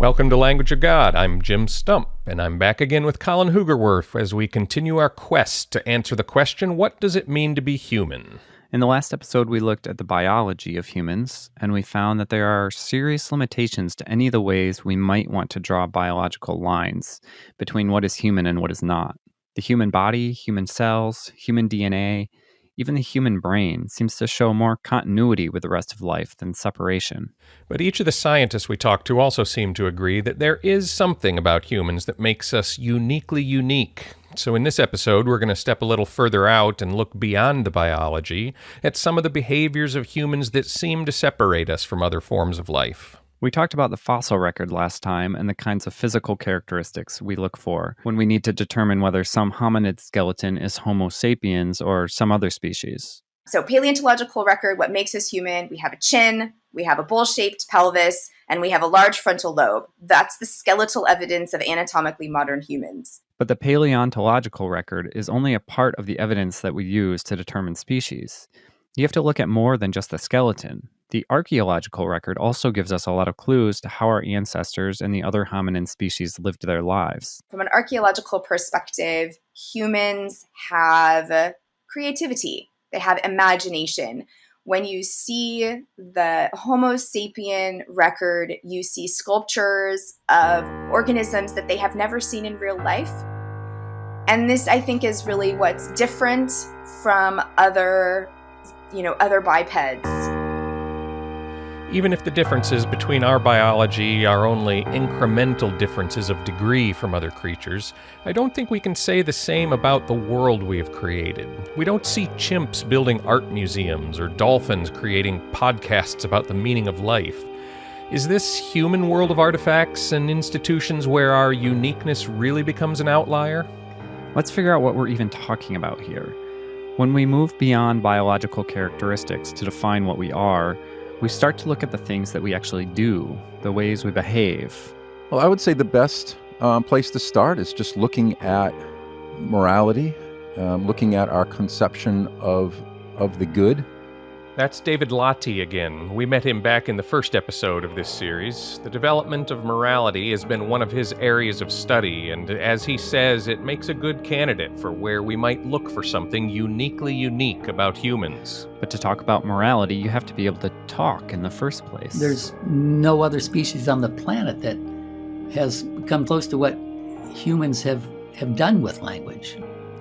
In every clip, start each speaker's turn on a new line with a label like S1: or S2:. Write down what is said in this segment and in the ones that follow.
S1: Welcome to Language of God. I'm Jim Stump, and I'm back again with Colin Hoogerwerth as we continue our quest to answer the question, what does it mean to be human?
S2: In the last episode, we looked at the biology of humans, and we found that there are serious limitations to any of the ways we might want to draw biological lines between what is human and what is not. The human body, human cells, human DNA, even the human brain seems to show more continuity with the rest of life than separation.
S1: But each of the scientists we talked to also seem to agree that there is something about humans that makes us uniquely unique. So in this episode, we're going to step a little further out and look beyond the biology at some of the behaviors of humans that seem to separate us from other forms of life.
S2: We talked about the fossil record last time and the kinds of physical characteristics we look for when we need to determine whether some hominid skeleton is Homo sapiens or some other species.
S3: So paleontological record, what makes us human, we have a chin, we have a bowl-shaped pelvis, and we have a large frontal lobe. That's the skeletal evidence of anatomically modern humans.
S2: But the paleontological record is only a part of the evidence that we use to determine species. You have to look at more than just the skeleton. The archaeological record also gives us a lot of clues to how our ancestors and the other hominin species lived their lives.
S3: From an archaeological perspective, humans have creativity. They have imagination. When you see the Homo sapien record, you see sculptures of organisms that they have never seen in real life. And this, I think, is really what's different from other bipeds.
S1: Even if the differences between our biology are only incremental differences of degree from other creatures, I don't think we can say the same about the world we have created. We don't see chimps building art museums or dolphins creating podcasts about the meaning of life. Is this human world of artifacts and institutions where our uniqueness really becomes an outlier?
S2: Let's figure out what we're even talking about here. When we move beyond biological characteristics to define what we are, we start to look at the things that we actually do, the ways we behave.
S4: Well, I would say the best place to start is just looking at morality, looking at our conception of the good.
S1: That's David Lottie again. We met him back in the first episode of this series. The development of morality has been one of his areas of study, and as he says, it makes a good candidate for where we might look for something uniquely unique about humans.
S2: But to talk about morality, you have to be able to talk in the first place.
S5: There's no other species on the planet that has come close to what humans have done with language.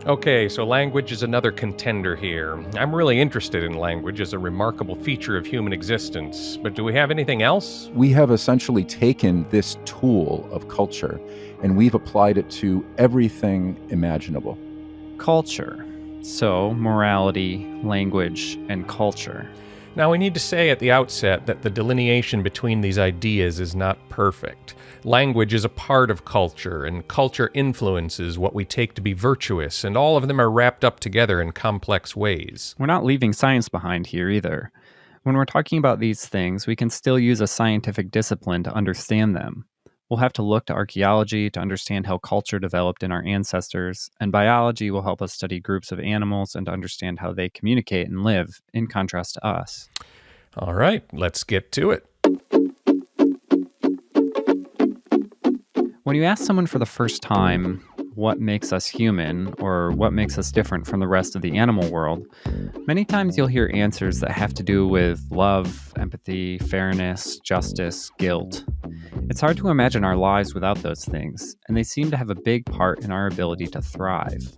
S1: Okay, so language is another contender here. I'm really interested in language as a remarkable feature of human existence, but do we have anything else?
S4: We have essentially taken this tool of culture and we've applied it to everything imaginable.
S2: Culture. So, morality, language, and culture.
S1: Now, we need to say at the outset that the delineation between these ideas is not perfect. Language is a part of culture, and culture influences what we take to be virtuous, and all of them are wrapped up together in complex ways.
S2: We're not leaving science behind here either. When we're talking about these things, we can still use a scientific discipline to understand them. We'll have to look to archaeology to understand how culture developed in our ancestors, and biology will help us study groups of animals and to understand how they communicate and live, in contrast to us.
S1: All right, let's get to it.
S2: When you ask someone for the first time what makes us human or what makes us different from the rest of the animal world, many times you'll hear answers that have to do with love, empathy, fairness, justice, guilt. It's hard to imagine our lives without those things, and they seem to have a big part in our ability to thrive.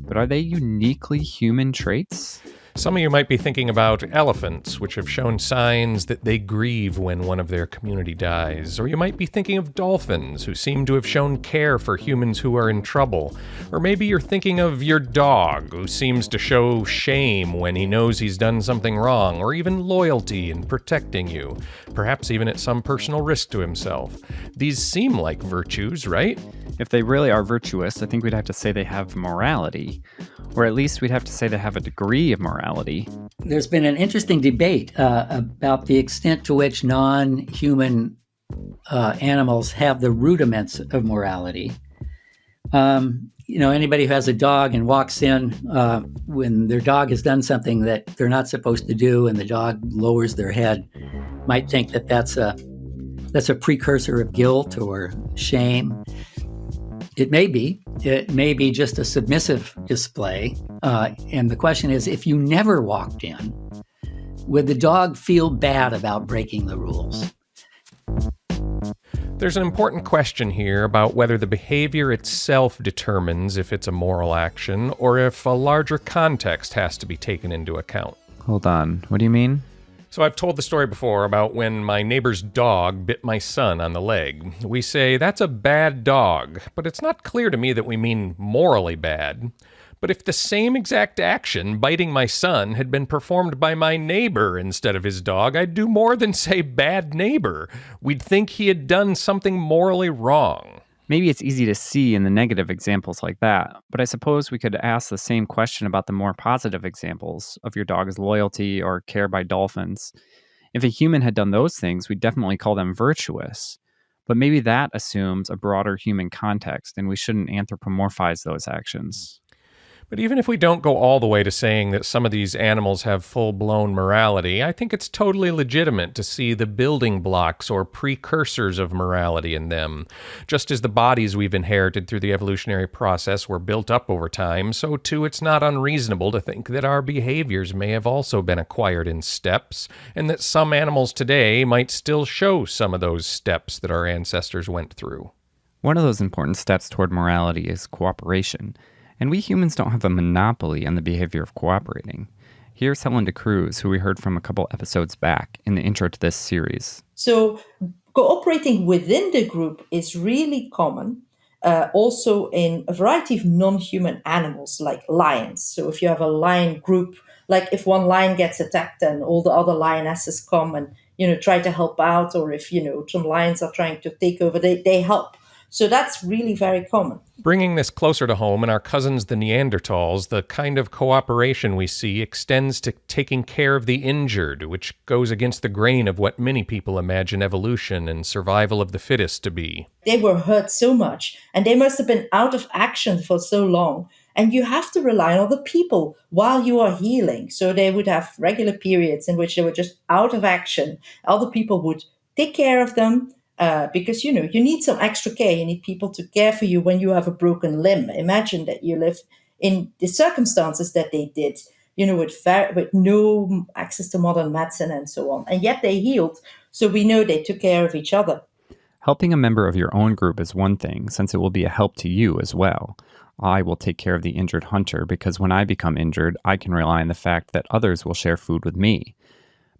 S2: But are they uniquely human traits?
S1: Some of you might be thinking about elephants, which have shown signs that they grieve when one of their community dies. Or you might be thinking of dolphins, who seem to have shown care for humans who are in trouble. Or maybe you're thinking of your dog, who seems to show shame when he knows he's done something wrong, or even loyalty in protecting you, perhaps even at some personal risk to himself. These seem like virtues, right?
S2: If they really are virtuous, I think we'd have to say they have morality. Or at least we'd have to say they have a degree of morality.
S5: There's been an interesting debate about the extent to which non-human animals have the rudiments of morality. Anybody who has a dog and walks in when their dog has done something that they're not supposed to do and the dog lowers their head might think that that's a that's a precursor of guilt or shame. It may be just a submissive display. And the question is, if you never walked in, would the dog feel bad about breaking the rules?
S1: There's an important question here about whether the behavior itself determines if it's a moral action or if a larger context has to be taken into account.
S2: Hold on. What do you mean?
S1: So I've told the story before about when my neighbor's dog bit my son on the leg. We say that's a bad dog, but it's not clear to me that we mean morally bad. But if the same exact action, biting my son, had been performed by my neighbor instead of his dog, I'd do more than say bad neighbor. We'd think he had done something morally wrong.
S2: Maybe it's easy to see in the negative examples like that, but I suppose we could ask the same question about the more positive examples of your dog's loyalty or care by dolphins. If a human had done those things, we'd definitely call them virtuous. But maybe that assumes a broader human context, and we shouldn't anthropomorphize those actions.
S1: But even if we don't go all the way to saying that some of these animals have full-blown morality, I think it's totally legitimate to see the building blocks or precursors of morality in them. Just as the bodies we've inherited through the evolutionary process were built up over time, so too it's not unreasonable to think that our behaviors may have also been acquired in steps, and that some animals today might still show some of those steps that our ancestors went through.
S2: One of those important steps toward morality is cooperation. And we humans don't have a monopoly on the behavior of cooperating. Here's Helen DeCruz, who we heard from a couple episodes back in the intro to this series.
S6: So cooperating within the group is really common, also in a variety of non-human animals like lions. So if you have a lion group, like if one lion gets attacked and all the other lionesses come and, try to help out, or if, some lions are trying to take over, they help. So that's really very common.
S1: Bringing this closer to home in our cousins the Neanderthals, the kind of cooperation we see extends to taking care of the injured, which goes against the grain of what many people imagine evolution and survival of the fittest to be.
S6: They were hurt so much, and they must have been out of action for so long. And you have to rely on other people while you are healing. So they would have regular periods in which they were just out of action. Other people would take care of them. Because, you need some extra care. You need people to care for you when you have a broken limb. Imagine that you live in the circumstances that they did, with no access to modern medicine and so on. And yet they healed. So we know they took care of each other.
S2: Helping a member of your own group is one thing, since it will be a help to you as well. I will take care of the injured hunter because when I become injured, I can rely on the fact that others will share food with me.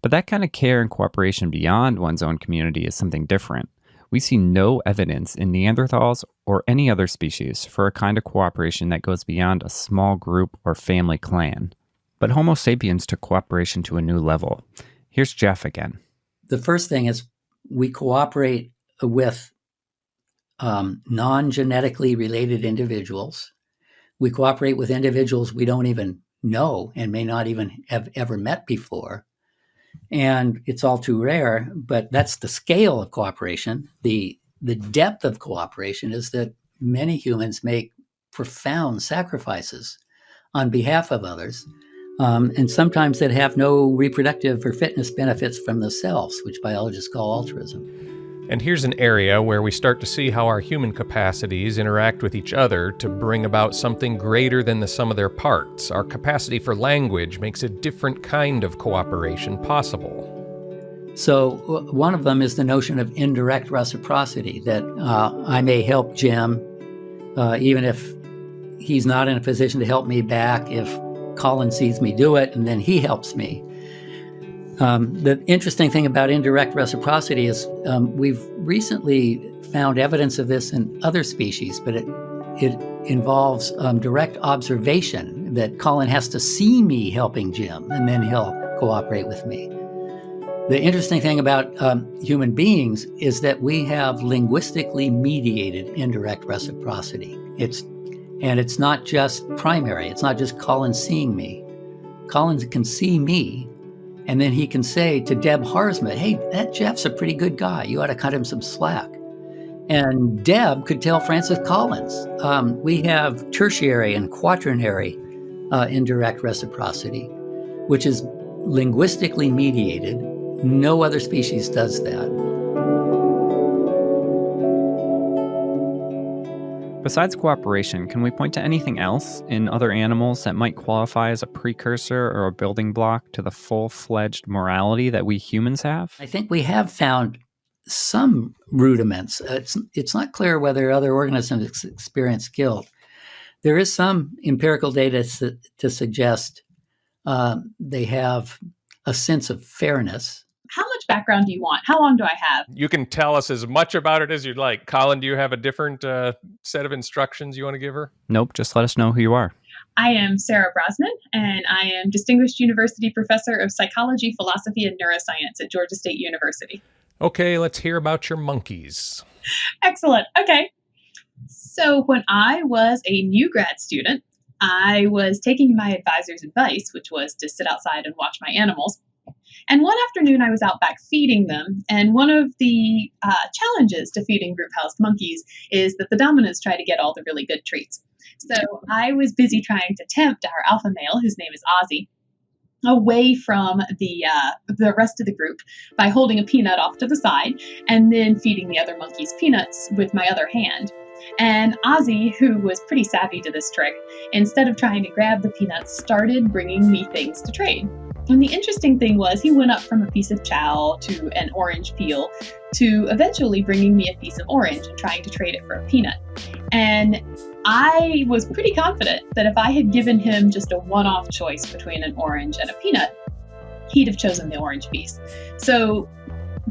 S2: But that kind of care and cooperation beyond one's own community is something different. We see no evidence in Neanderthals or any other species for a kind of cooperation that goes beyond a small group or family clan. But Homo sapiens took cooperation to a new level. Here's Jeff again.
S5: The first thing is we cooperate with non-genetically related individuals. We cooperate with individuals we don't even know and may not even have ever met before. And it's all too rare, but that's the scale of cooperation. The depth of cooperation is that many humans make profound sacrifices on behalf of others, and sometimes that have no reproductive or fitness benefits from themselves, which biologists call altruism.
S1: And here's an area where we start to see how our human capacities interact with each other to bring about something greater than the sum of their parts. Our capacity for language makes a different kind of cooperation possible.
S5: So one of them is the notion of indirect reciprocity, that I may help Jim, even if he's not in a position to help me back, if Colin sees me do it, and then he helps me. The interesting thing about indirect reciprocity is we've recently found evidence of this in other species, but it involves direct observation, that Colin has to see me helping Jim, and then he'll cooperate with me. The interesting thing about human beings is that we have linguistically mediated indirect reciprocity. It's not just primary. It's not just Colin seeing me. Colin can see me, and then he can say to Deb Harsma, hey, that Jeff's a pretty good guy. You ought to cut him some slack. And Deb could tell Francis Collins. We have tertiary and quaternary indirect reciprocity, which is linguistically mediated. No other species does that.
S2: Besides cooperation, can we point to anything else in other animals that might qualify as a precursor or a building block to the full-fledged morality that we humans have?
S5: I think we have found some rudiments. It's not clear whether other organisms experience guilt. There is some empirical data to suggest they have a sense of fairness.
S7: How much background do you want? How long do I have?
S1: You can tell us as much about it as you'd like. Colin, do you have a different set of instructions you want to give her?
S2: Nope, just let us know who you are.
S7: I am Sarah Brosnan, and I am Distinguished University Professor of Psychology, Philosophy, and Neuroscience at Georgia State University.
S1: Okay, let's hear about your monkeys.
S7: Excellent. Okay. So when I was a new grad student, I was taking my advisor's advice, which was to sit outside and watch my animals. And one afternoon I was out back feeding them, and one of the challenges to feeding group-housed monkeys is that the dominants try to get all the really good treats. So I was busy trying to tempt our alpha male, whose name is Ozzy, away from the rest of the group by holding a peanut off to the side and then feeding the other monkeys peanuts with my other hand. And Ozzy, who was pretty savvy to this trick, instead of trying to grab the peanuts, started bringing me things to trade. And the interesting thing was he went up from a piece of chow to an orange peel to eventually bringing me a piece of orange and trying to trade it for a peanut. And I was pretty confident that if I had given him just a one-off choice between an orange and a peanut, he'd have chosen the orange piece. So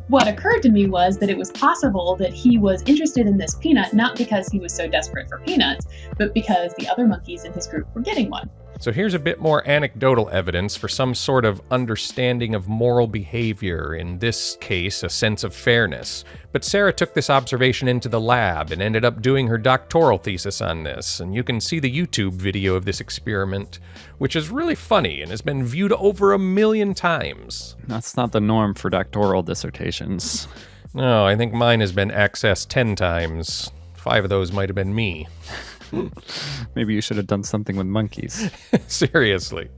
S7: what occurred to me was that it was possible that he was interested in this peanut not because he was so desperate for peanuts, but because the other monkeys in his group were getting one.
S1: So here's a bit more anecdotal evidence for some sort of understanding of moral behavior, in this case, a sense of fairness. But Sarah took this observation into the lab and ended up doing her doctoral thesis on this, and you can see the YouTube video of this experiment, which is really funny and has been viewed over 1 million times.
S2: That's not the norm for doctoral dissertations.
S1: No, I think mine has been accessed 10 times. 5 of those might have been me.
S2: Maybe you should have done something with monkeys.
S1: Seriously.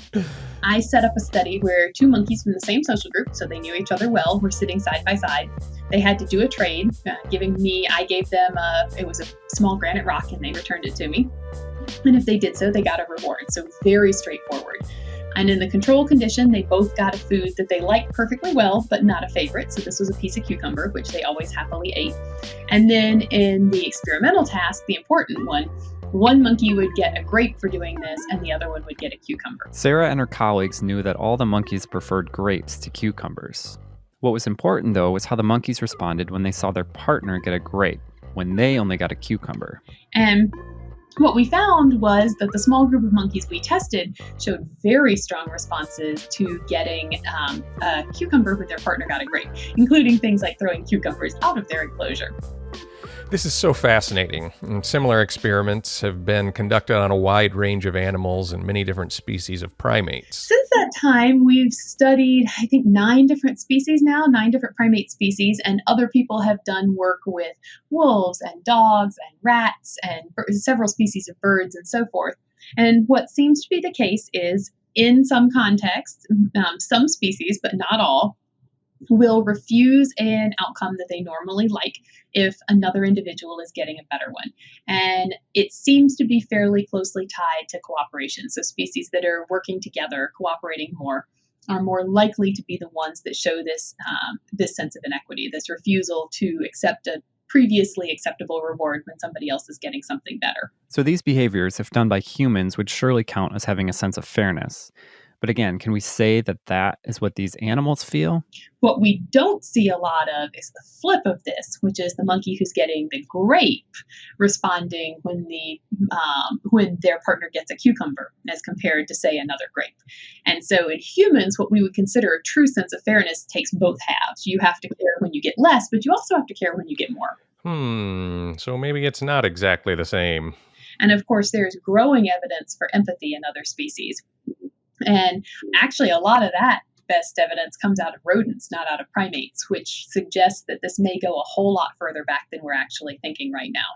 S7: I set up a study where 2 monkeys from the same social group, so they knew each other well, were sitting side by side. They had to do a trade, I gave them it was a small granite rock, and they returned it to me. And if they did so, they got a reward. So very straightforward. And in the control condition, they both got a food that they liked perfectly well, but not a favorite. So this was a piece of cucumber, which they always happily ate. And then in the experimental task, the important one monkey would get a grape for doing this, and the other one would get a cucumber.
S2: Sarah and her colleagues knew that all the monkeys preferred grapes to cucumbers. What was important, though, was how the monkeys responded when they saw their partner get a grape, when they only got a cucumber.
S7: And what we found was that the small group of monkeys we tested showed very strong responses to getting a cucumber when their partner got a grape, including things like throwing cucumbers out of their enclosure.
S1: This is so fascinating, and similar experiments have been conducted on a wide range of animals and many different species of primates.
S7: Since that time, we've studied, I think, 9 different species now, 9 different primate species, and other people have done work with wolves and dogs and rats and several species of birds and so forth. And what seems to be the case is, in some contexts, some species, but not all, will refuse an outcome that they normally like if another individual is getting a better one. And it seems to be fairly closely tied to cooperation. So species that are working together, cooperating more, are more likely to be the ones that show this sense of inequity, this refusal to accept a previously acceptable reward when somebody else is getting something better.
S2: So these behaviors, if done by humans, would surely count as having a sense of fairness. But again, can we say that that is what these animals feel?
S7: What we don't see a lot of is the flip of this, which is the monkey who's getting the grape responding when their partner gets a cucumber, as compared to, say, another grape. And so in humans, what we would consider a true sense of fairness takes both halves. You have to care when you get less, but you also have to care when you get more.
S1: So maybe it's not exactly the same.
S7: And of course, there's growing evidence for empathy in other species. And actually, a lot of that best evidence comes out of rodents, not out of primates, which suggests that this may go a whole lot further back than we're actually thinking right now.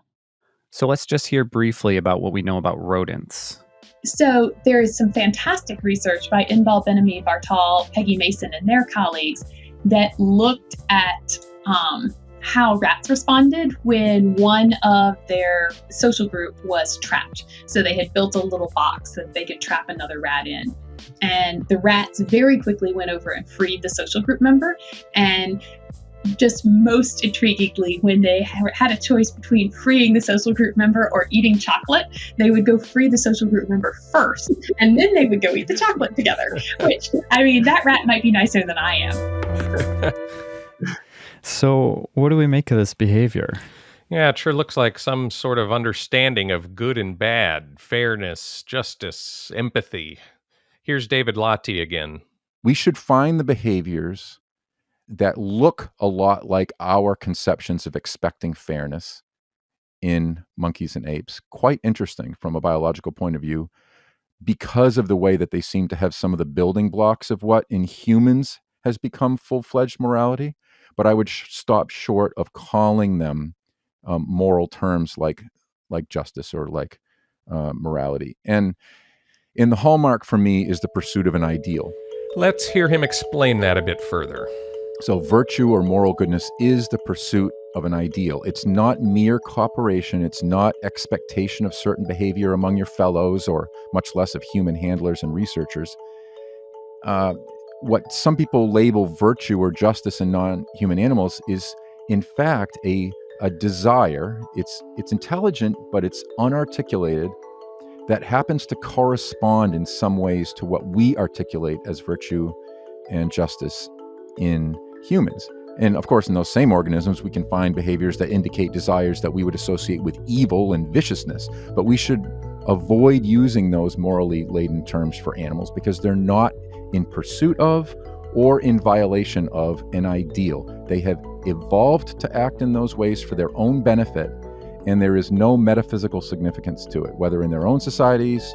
S2: So let's just hear briefly about what we know about rodents.
S7: So there is some fantastic research by Inbal Benami Bartal, Peggy Mason, and their colleagues that looked at how rats responded when one of their social group was trapped. So they had built a little box that they could trap another rat in. And the rats very quickly went over and freed the social group member. And just most intriguingly, when they had a choice between freeing the social group member or eating chocolate, they would go free the social group member first, and then they would go eat the chocolate together. Which, I mean, that rat might be nicer than I am.
S2: So, what do we make of this behavior?
S1: Yeah, it sure looks like some sort of understanding of good and bad, fairness, justice, empathy. Here's David Lottie again.
S4: We should find the behaviors that look a lot like our conceptions of expecting fairness in monkeys and apes. Quite interesting from a biological point of view, because of the way that they seem to have some of the building blocks of what in humans has become full-fledged morality. But I would stop short of calling them moral terms like justice or like morality. And in the hallmark for me is the pursuit of an ideal.
S1: Let's hear him explain that a bit further.
S4: So virtue or moral goodness is the pursuit of an ideal. It's not mere cooperation. It's not expectation of certain behavior among your fellows, or much less of human handlers and researchers. What some people label virtue or justice in non-human animals is, in fact, a desire. It's intelligent, but it's unarticulated, that happens to correspond in some ways to what we articulate as virtue and justice in humans. And of course, in those same organisms, we can find behaviors that indicate desires that we would associate with evil and viciousness. But we should avoid using those morally laden terms for animals, because they're not in pursuit of or in violation of an ideal. They have evolved to act in those ways for their own benefit, and there is no metaphysical significance to it, whether in their own societies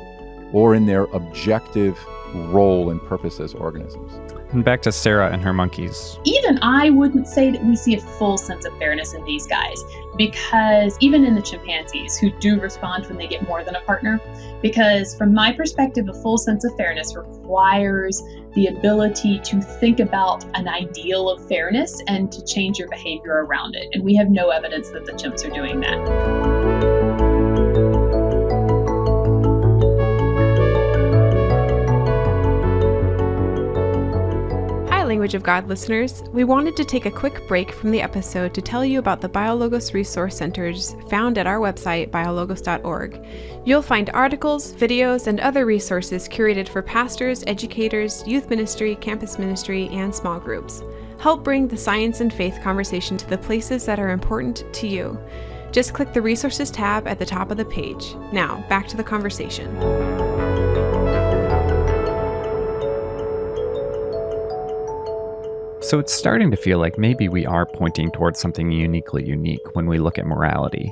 S4: or in their objective role and purpose as organisms.
S2: And back to Sarah and her monkeys.
S7: Even I wouldn't say that we see a full sense of fairness in these guys, because even in the chimpanzees, who do respond when they get more than a partner, because from my perspective, a full sense of fairness requires the ability to think about an ideal of fairness and to change your behavior around it. And we have no evidence that the chimps are doing that.
S8: Language of God listeners, we wanted to take a quick break from the episode to tell you about the BioLogos resource centers found at our website, biologos.org. You'll find articles, videos, and other resources curated for pastors, educators, youth ministry, campus ministry, and small groups. Help bring the science and faith conversation to the places that are important to you. Just click the Resources tab at the top of the page. Now, back to the conversation.
S2: So it's starting to feel like maybe we are pointing towards something uniquely unique when we look at morality.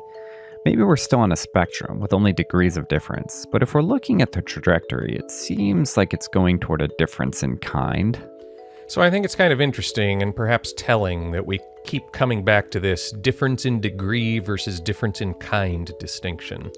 S2: Maybe we're still on a spectrum with only degrees of difference, but if we're looking at the trajectory, it seems like it's going toward a difference in kind.
S1: So I think it's kind of interesting and perhaps telling that we keep coming back to this difference in degree versus difference in kind distinction.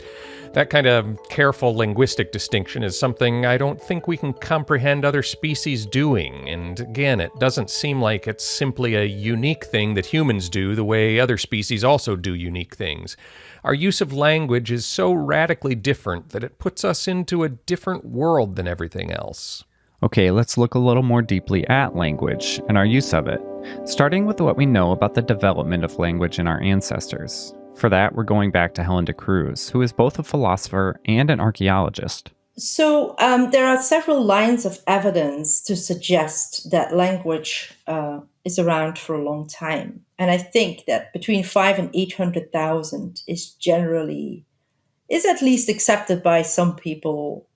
S1: That kind of careful linguistic distinction is something I don't think we can comprehend other species doing. And again, it doesn't seem like it's simply a unique thing that humans do the way other species also do unique things. Our use of language is so radically different that it puts us into a different world than everything else.
S2: Okay, let's look a little more deeply at language and our use of it, starting with what we know about the development of language in our ancestors. For that, we're going back to Helen de Cruz, who is both a philosopher and an archaeologist.
S6: So there are several lines of evidence to suggest that language is around for a long time. And I think that between 5 and 800,000 is at least accepted by some people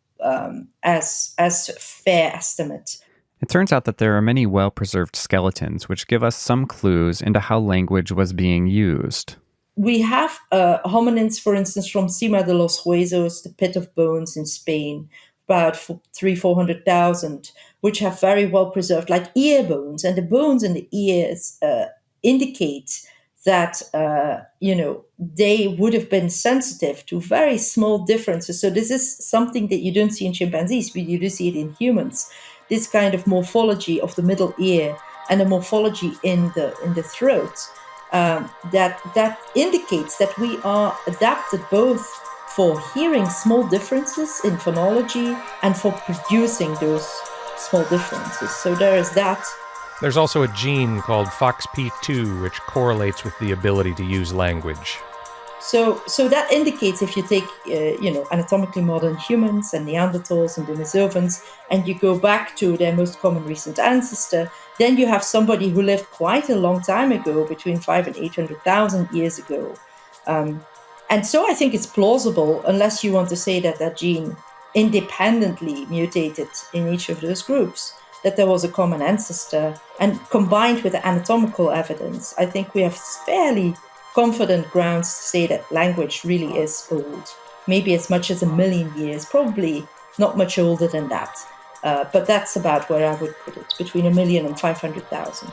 S6: as fair estimate.
S2: It turns out that there are many well-preserved skeletons which give us some clues into how language was being used.
S6: We have hominins, for instance, from Cima de los Huesos, the Pit of Bones in Spain, about 300,000-400,000, which have very well preserved, like ear bones. And the bones in the ears indicate that, they would have been sensitive to very small differences. So this is something that you don't see in chimpanzees, but you do see it in humans. This kind of morphology of the middle ear and the morphology in the throat that indicates that we are adapted both for hearing small differences in phonology and for producing those small differences. So there is that.
S1: There's also a gene called FOXP2, which correlates with the ability to use language.
S6: So that indicates, if you take, anatomically modern humans and Neanderthals and Denisovans, and you go back to their most common recent ancestor, then you have somebody who lived quite a long time ago, between 500,000 and 800,000 years ago. And so I think it's plausible, unless you want to say that that gene independently mutated in each of those groups, that there was a common ancestor. And combined with the anatomical evidence, I think we have fairly confident grounds to say that language really is old. Maybe as much as 1 million years, probably not much older than that. But that's about where I would put it, between 1 million and 500,000.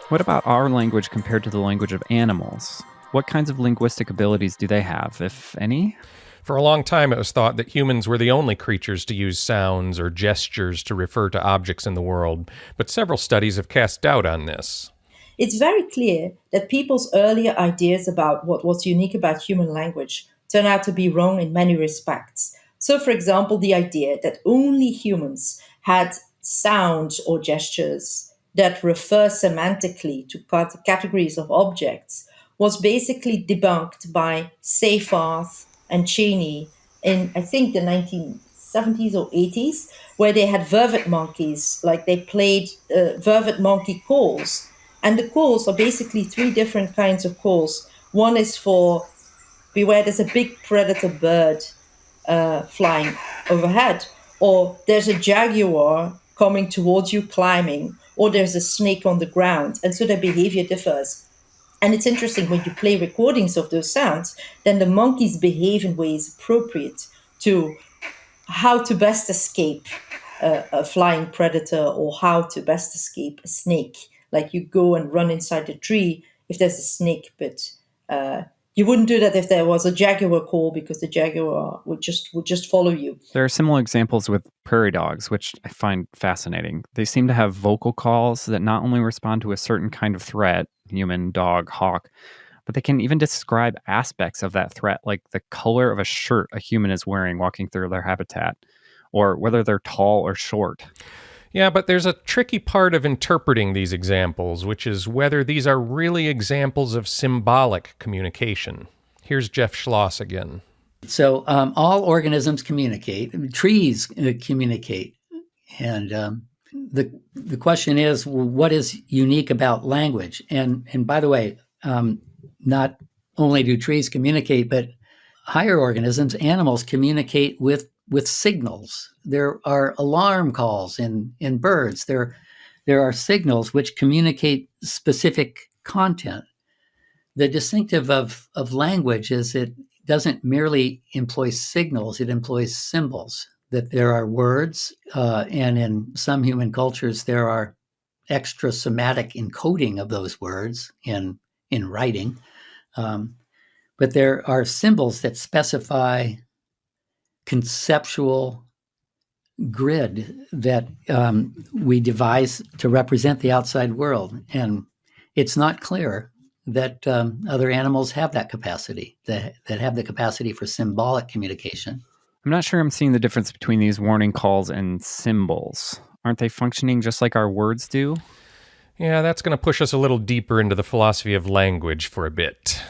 S2: What about our language compared to the language of animals? What kinds of linguistic abilities do they have, if any?
S1: For a long time, it was thought that humans were the only creatures to use sounds or gestures to refer to objects in the world, but several studies have cast doubt on this.
S6: It's very clear that people's earlier ideas about what was unique about human language turn out to be wrong in many respects. So, for example, the idea that only humans had sounds or gestures that refer semantically to categories of objects was basically debunked by Seyfarth and Cheney in, I think, the 1970s or 80s, where they had vervet monkeys, like they played vervet monkey calls. And the calls are basically 3 different kinds of calls. One is for beware, there's a big predator bird flying overhead, or there's a jaguar coming towards you climbing, or there's a snake on the ground. And so their behavior differs. And it's interesting, when you play recordings of those sounds, then the monkeys behave in ways appropriate to how to best escape a flying predator, or how to best escape a snake. Like, you go and run inside the tree if there's a snake, but you wouldn't do that if there was a jaguar call, because the jaguar would just follow you.
S2: There are similar examples with prairie dogs, which I find fascinating. They seem to have vocal calls that not only respond to a certain kind of threat, human, dog, hawk, but they can even describe aspects of that threat, like the color of a shirt a human is wearing walking through their habitat, or whether they're tall or short.
S1: Yeah, but there's a tricky part of interpreting these examples, which is whether these are really examples of symbolic communication. Here's Jeff Schloss again.
S5: So all organisms communicate. Trees communicate. And the question is, well, what is unique about language? And by the way, not only do trees communicate, but higher organisms, animals, communicate with signals. There are alarm calls in birds. There are signals which communicate specific content. The distinctive of language is it doesn't merely employ signals, it employs symbols. That there are words, and in some human cultures there are extra somatic encoding of those words in writing. But there are symbols that specify conceptual grid that we devise to represent the outside world. And it's not clear that other animals have that capacity, that have the capacity for symbolic communication.
S2: I'm not sure I'm seeing the difference between these warning calls and symbols. Aren't they functioning just like our words do?
S1: Yeah, that's going to push us a little deeper into the philosophy of language for a bit.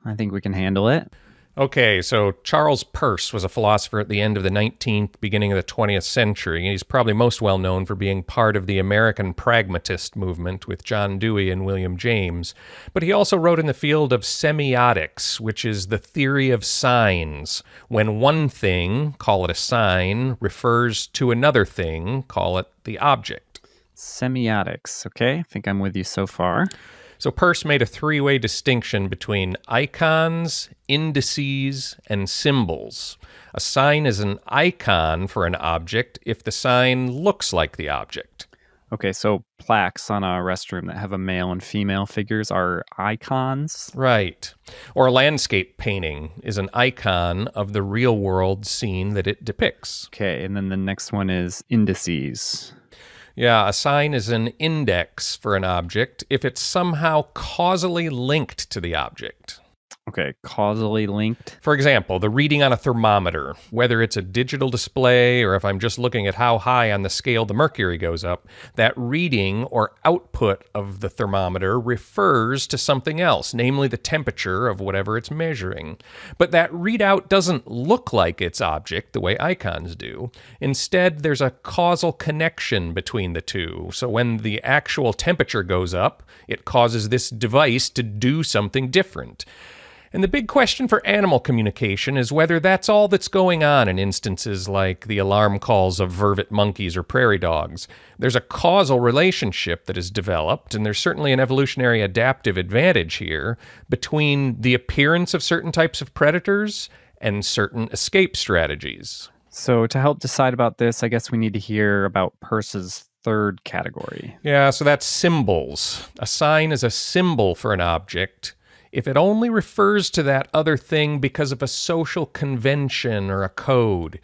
S2: I think we can handle it.
S1: Okay, so Charles Peirce was a philosopher at the end of the 19th, beginning of the 20th century. He's probably most well known for being part of the American pragmatist movement with John Dewey and William James. But he also wrote in the field of semiotics, which is the theory of signs. When one thing, call it a sign, refers to another thing, call it the object.
S2: Semiotics, okay? I think I'm with you so far.
S1: So Peirce made a 3-way distinction between icons, indices, and symbols. A sign is an icon for an object if the sign looks like the object.
S2: Okay, so plaques on a restroom that have a male and female figures are icons?
S1: Right. Or a landscape painting is an icon of the real world scene that it depicts.
S2: Okay, and then the next one is indices.
S1: Yeah, a sign is an index for an object if it's somehow causally linked to the object.
S2: Okay, causally linked.
S1: For example, the reading on a thermometer, whether it's a digital display or if I'm just looking at how high on the scale the mercury goes up, that reading or output of the thermometer refers to something else, namely the temperature of whatever it's measuring. But that readout doesn't look like its object the way icons do. Instead, there's a causal connection between the two. So when the actual temperature goes up, it causes this device to do something different. And the big question for animal communication is whether that's all that's going on in instances like the alarm calls of vervet monkeys or prairie dogs. There's a causal relationship that is developed, and there's certainly an evolutionary adaptive advantage here between the appearance of certain types of predators and certain escape strategies.
S2: So to help decide about this, I guess we need to hear about Peirce's third category.
S1: Yeah, so that's symbols. A sign is a symbol for an object if it only refers to that other thing because of a social convention or a code.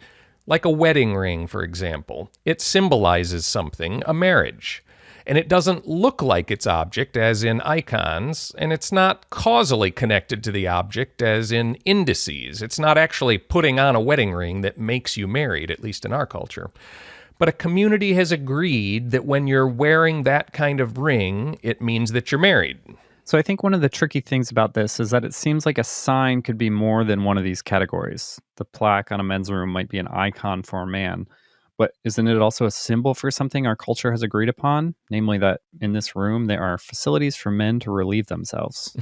S1: Like a wedding ring, for example. It symbolizes something, a marriage. And it doesn't look like its object, as in icons, and it's not causally connected to the object, as in indices. It's not actually putting on a wedding ring that makes you married, at least in our culture. But a community has agreed that when you're wearing that kind of ring, it means that you're married.
S2: So I think one of the tricky things about this is that it seems like a sign could be more than one of these categories. The plaque on a men's room might be an icon for a man, but isn't it also a symbol for something our culture has agreed upon? Namely that in this room there are facilities for men to relieve themselves.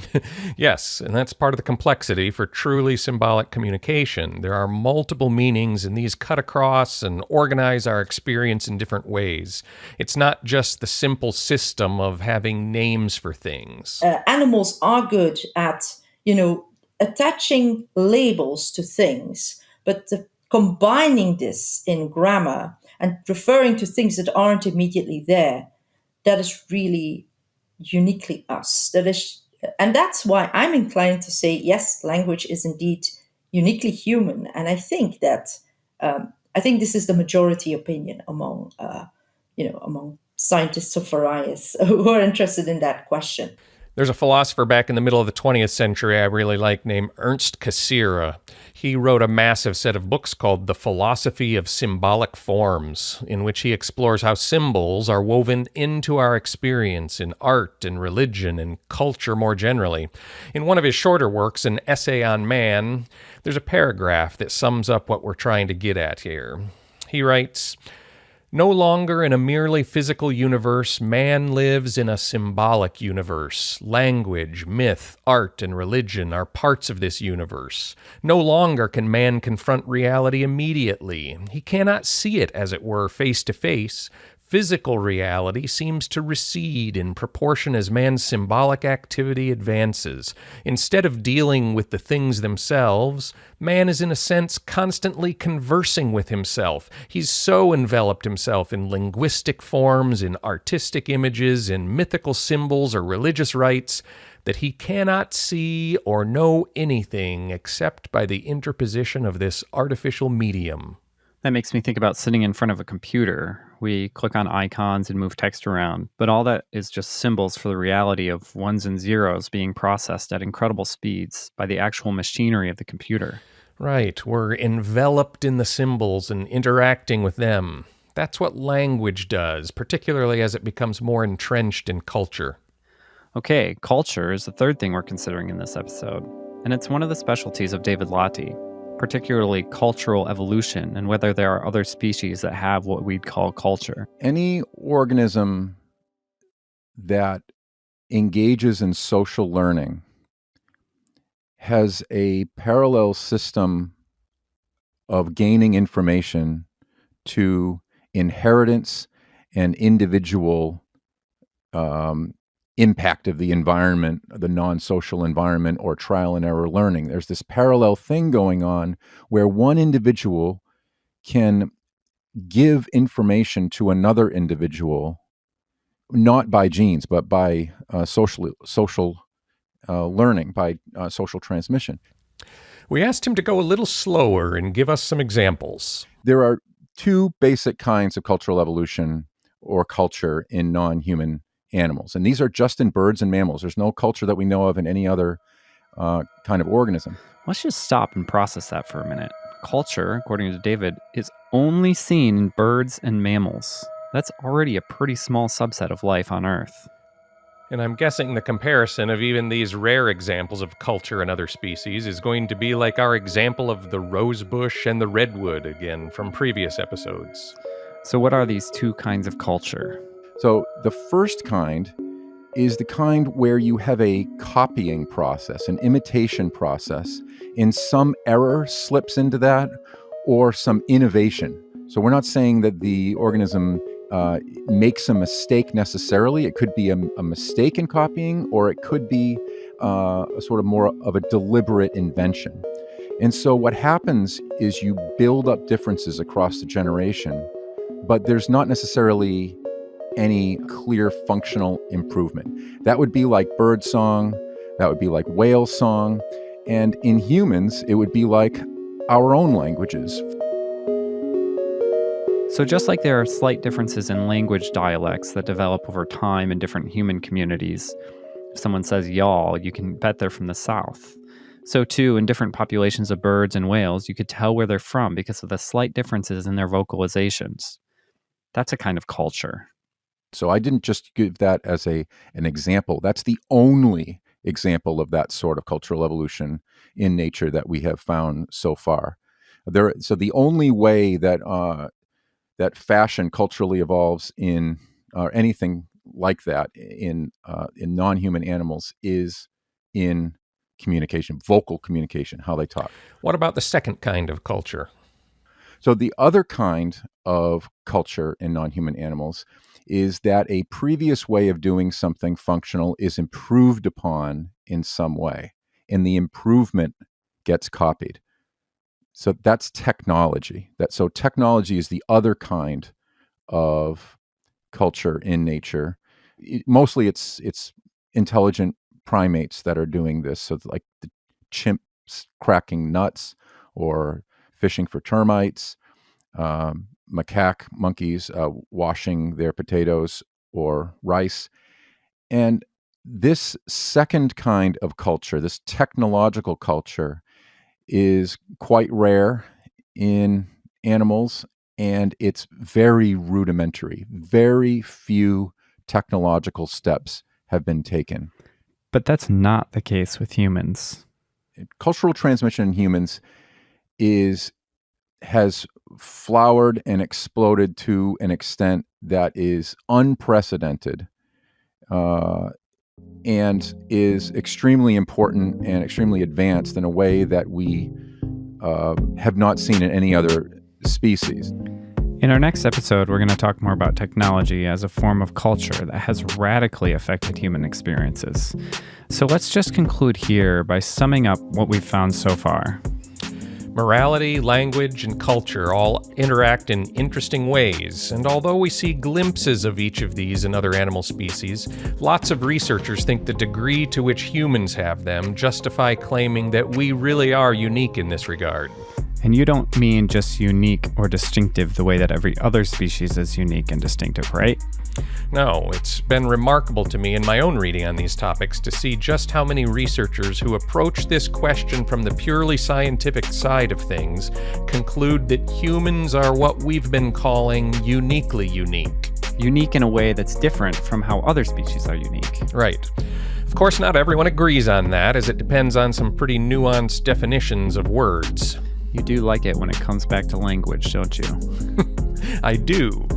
S1: Yes, and that's part of the complexity for truly symbolic communication. There are multiple meanings, and these cut across and organize our experience in different ways. It's not just the simple system of having names for things.
S6: Animals are good at, attaching labels to things, but combining this in grammar and referring to things that aren't immediately there, that is really uniquely us. And that's why I'm inclined to say, yes, language is indeed uniquely human. And I think that this is the majority opinion among scientists of various who are interested in that question.
S1: There's a philosopher back in the middle of the 20th century I really like named Ernst Cassirer. He wrote a massive set of books called The Philosophy of Symbolic Forms, in which he explores how symbols are woven into our experience in art and religion and culture more generally. In one of his shorter works, An Essay on Man, there's a paragraph that sums up what we're trying to get at here. He writes, "No longer in a merely physical universe, man lives in a symbolic universe. Language, myth, art, and religion are parts of this universe. No longer can man confront reality immediately. He cannot see it, as it were, face to face. Physical reality seems to recede in proportion as man's symbolic activity advances. Instead of dealing with the things themselves, man is in a sense constantly conversing with himself. He's so enveloped himself in linguistic forms, in artistic images, in mythical symbols or religious rites, that he cannot see or know anything except by the interposition of this artificial medium."
S2: That makes me think about sitting in front of a computer. We click on icons and move text around, but all that is just symbols for the reality of ones and zeros being processed at incredible speeds by the actual machinery of the computer.
S1: Right, we're enveloped in the symbols and interacting with them. That's what language does, particularly as it becomes more entrenched in culture.
S2: Okay, culture is the third thing we're considering in this episode, and it's one of the specialties of David Lottie, particularly cultural evolution and whether there are other species that have what we'd call culture.
S4: Any organism that engages in social learning has a parallel system of gaining information to inheritance and individual impact of the environment, the non-social environment, or trial and error learning. There's this parallel thing going on where one individual can give information to another individual, not by genes, but by social learning, by social transmission.
S1: We asked him to go a little slower and give us some examples.
S4: There are two basic kinds of cultural evolution. or culture in non-human animals. And these are just in birds and mammals. There's no culture that we know of in any other kind of organism.
S2: Let's just stop and process that for a minute. Culture, according to David, is only seen in birds and mammals. That's already a pretty small subset of life on Earth.
S1: And I'm guessing the comparison of even these rare examples of culture in other species is going to be like our example of the rosebush and the redwood again from previous episodes.
S2: So what are these two kinds of culture?
S4: So the first kind is the kind where you have a copying process, an imitation process, and some error slips into that or some innovation. So we're not saying that the organism makes a mistake necessarily. It could be a mistake in copying, or it could be a sort of more of a deliberate invention. And so what happens is you build up differences across the generation, but there's not necessarily any clear functional improvement. That would be like bird song, that would be like whale song, and in humans, it would be like our own languages.
S2: So just like there are slight differences in language dialects that develop over time in different human communities, if someone says y'all, you can bet they're from the South. So too, in different populations of birds and whales, you could tell where they're from because of the slight differences in their vocalizations. That's a kind of culture.
S4: So I didn't just give that as an example. That's the only example of that sort of cultural evolution in nature that we have found so far. So the only way that that fashion culturally evolves in anything like that in non-human animals is in communication, vocal communication, how they talk.
S1: What about the second kind of culture?
S4: So the other kind of culture in non-human animals is that a previous way of doing something functional is improved upon in some way, and the improvement gets copied. So that's technology. So technology is the other kind of culture in nature. Mostly it's intelligent primates that are doing this. So like the chimps cracking nuts or fishing for termites, monkeys washing their potatoes or rice. And this second kind of culture, this technological culture, is quite rare in animals, and it's very rudimentary. Very few technological steps have been taken.
S2: But that's not the case with humans.
S4: Cultural transmission in humans has flowered and exploded to an extent that is unprecedented, and is extremely important and extremely advanced in a way that we have not seen in any other species.
S2: In our next episode, we're going to talk more about technology as a form of culture that has radically affected human experiences. So let's just conclude here by summing up what we've found so far.
S1: Morality, language, and culture all interact in interesting ways, and although we see glimpses of each of these in other animal species, lots of researchers think the degree to which humans have them justify claiming that we really are unique in this regard.
S2: And you don't mean just unique or distinctive the way that every other species is unique and distinctive, right?
S1: No, it's been remarkable to me in my own reading on these topics to see just how many researchers who approach this question from the purely scientific side of things conclude that humans are what we've been calling uniquely unique.
S2: Unique in a way that's different from how other species are unique.
S1: Right. Of course, not everyone agrees on that, as it depends on some pretty nuanced definitions of words.
S2: You do like it when it comes back to language, don't you?
S1: I do.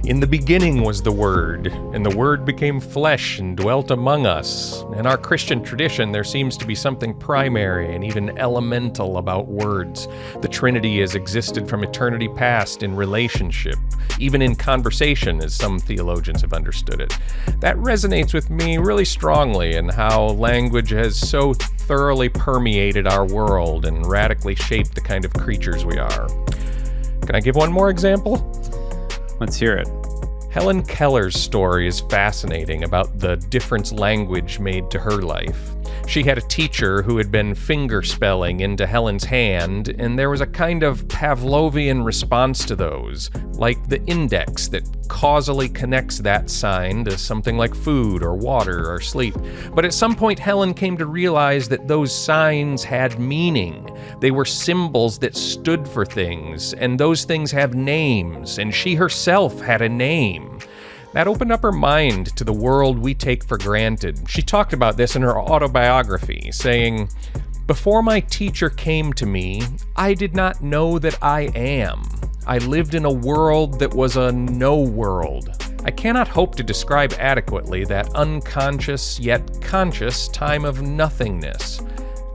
S1: In the beginning was the Word, and the Word became flesh and dwelt among us. In our Christian tradition, there seems to be something primary and even elemental about words. The Trinity has existed from eternity past in relationship, even in conversation, as some theologians have understood it. That resonates with me really strongly in how language has so thoroughly permeated our world and radically shaped the kind of creatures we are. Can I give one more example?
S2: Let's hear it.
S1: Helen Keller's story is fascinating about the difference language made to her life. She had a teacher who had been fingerspelling into Helen's hand, and there was a kind of Pavlovian response to those, like the index that causally connects that sign to something like food or water or sleep. But at some point, Helen came to realize that those signs had meaning. They were symbols that stood for things, and those things have names, and she herself had a name. That opened up her mind to the world we take for granted. She talked about this in her autobiography, saying, "Before my teacher came to me, I did not know that I am. I lived in a world that was a no world. I cannot hope to describe adequately that unconscious yet conscious time of nothingness.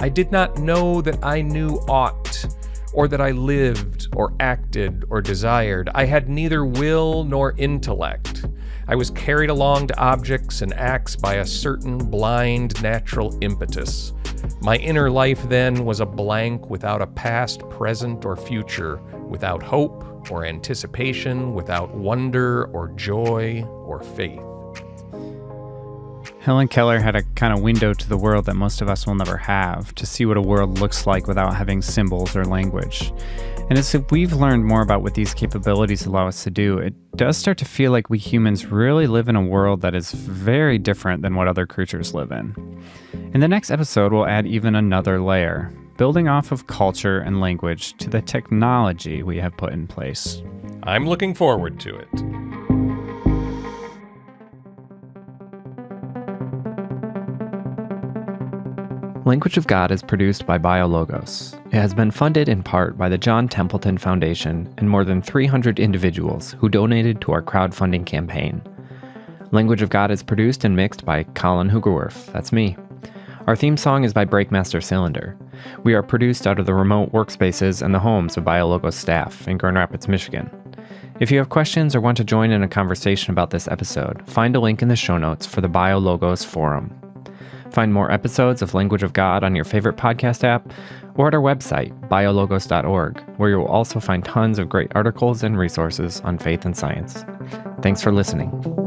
S1: I did not know that I knew aught, or that I lived, or acted, or desired. I had neither will nor intellect. I was carried along to objects and acts by a certain blind natural impetus. My inner life then was a blank without a past, present, or future, without hope or anticipation, without wonder or joy or faith."
S2: Helen Keller had a kind of window to the world that most of us will never have, to see what a world looks like without having symbols or language. And as we've learned more about what these capabilities allow us to do, it does start to feel like we humans really live in a world that is very different than what other creatures live in. In the next episode, we'll add even another layer, building off of culture and language to the technology we have put in place.
S1: I'm looking forward to it.
S2: Language of God is produced by BioLogos. It has been funded in part by the John Templeton Foundation and more than 300 individuals who donated to our crowdfunding campaign. Language of God is produced and mixed by Colin Hugerwerf. That's me. Our theme song is by Breakmaster Cylinder. We are produced out of the remote workspaces and the homes of BioLogos staff in Grand Rapids, Michigan. If you have questions or want to join in a conversation about this episode, find a link in the show notes for the BioLogos forum. Find more episodes of Language of God on your favorite podcast app or at our website, biologos.org, where you will also find tons of great articles and resources on faith and science. Thanks for listening.